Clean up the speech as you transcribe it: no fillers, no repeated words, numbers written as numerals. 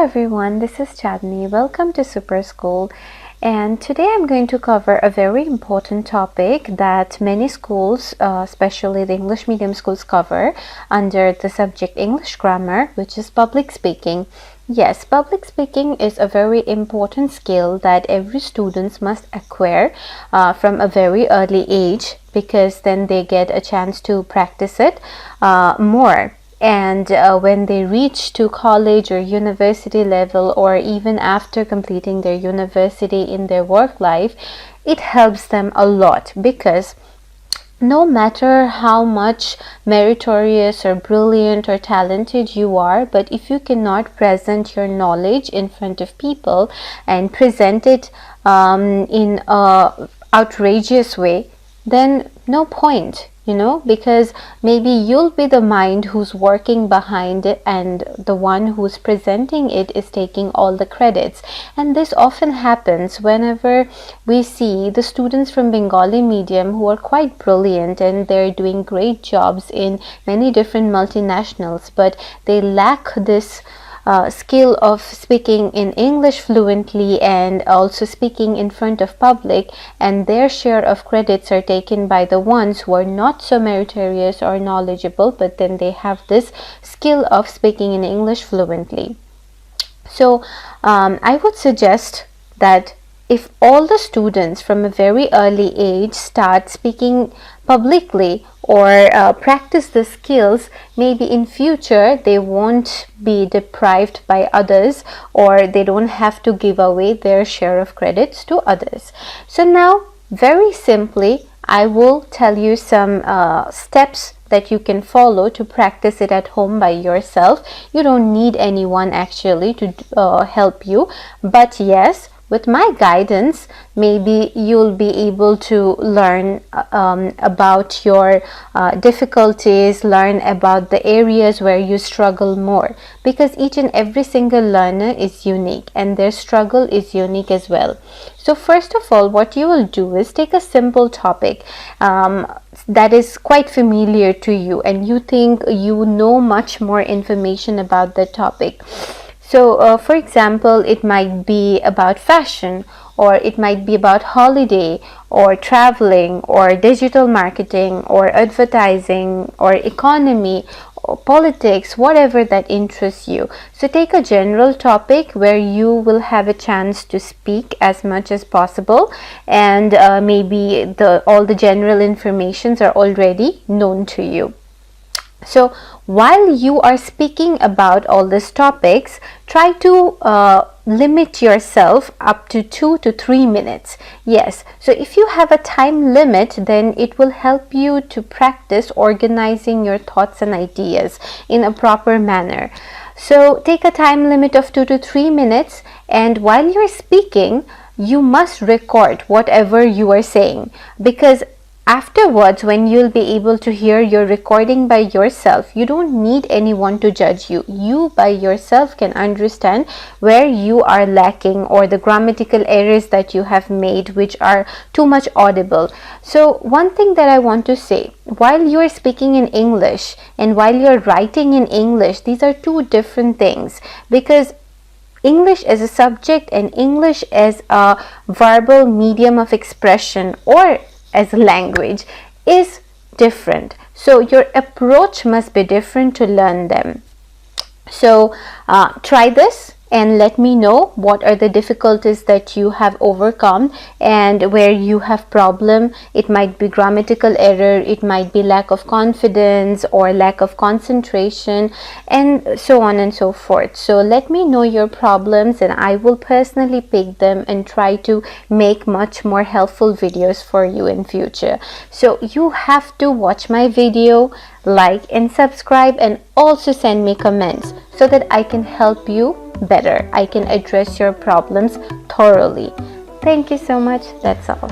everyone, this is Chandni. Welcome to Super School, and today I'm going to cover a very important topic that many schools, especially the English medium schools, cover under the subject English grammar, which is public speaking. Yes, public speaking is a very important skill that every student must acquire from a very early age, because then they get a chance to practice it more. And when they reach to college or university level, or even after completing their university in their work life, it helps them a lot, because no matter how much meritorious or brilliant or talented you are, but if you cannot present your knowledge in front of people and present it in a outrageous way, then no point, because maybe you'll be the mind who's working behind it, and the one who's presenting it is taking all the credits. And this often happens whenever we see the students from Bengali medium who are quite brilliant and they're doing great jobs in many different multinationals, but they lack this skill of speaking in English fluently and also speaking in front of public, and their share of credits are taken by the ones who are not so meritorious or knowledgeable, but then they have this skill of speaking in English fluently. So I would suggest that if all the students from a very early age start speaking publicly or practice the skills, maybe in future they won't be deprived by others, or they don't have to give away their share of credits to others. So now, very simply, I will tell you some steps that you can follow to practice it at home by yourself. You don't need anyone actually to help you, but yes, with my guidance, maybe you'll be able to learn about your difficulties, learn about the areas where you struggle more, because each and every single learner is unique and their struggle is unique as well. So first of all, what you will do is take a simple topic that is quite familiar to you and you think you know much more information about the topic. So for example, it might be about fashion, or it might be about holiday or traveling or digital marketing or advertising or economy or politics, whatever that interests you. So take a general topic where you will have a chance to speak as much as possible, and maybe all the general informations are already known to you. So while you are speaking about all these topics, try to limit yourself up to 2 to 3 minutes. Yes, so if you have a time limit, then it will help you to practice organizing your thoughts and ideas in a proper manner. So take a time limit of 2 to 3 minutes, and while you're speaking, you must record whatever you are saying, because afterwards, when you'll be able to hear your recording by yourself, you don't need anyone to judge you. You by yourself can understand where you are lacking, or the grammatical errors that you have made which are too much audible. So one thing that I want to say, while you are speaking in English and while you're writing in English, these are two different things, because English as a subject and English as a verbal medium of expression or as a language is different. So your approach must be different to learn them. So try this and let me know what are the difficulties that you have overcome and where you have problem. It might be grammatical error, it might be lack of confidence or lack of concentration, and so on and so forth. So let me know your problems and I will personally pick them and try to make much more helpful videos for you in future. So you have to watch my video, like and subscribe, and also send me comments so that I can help you better. I can address your problems thoroughly. Thank you so much. That's all.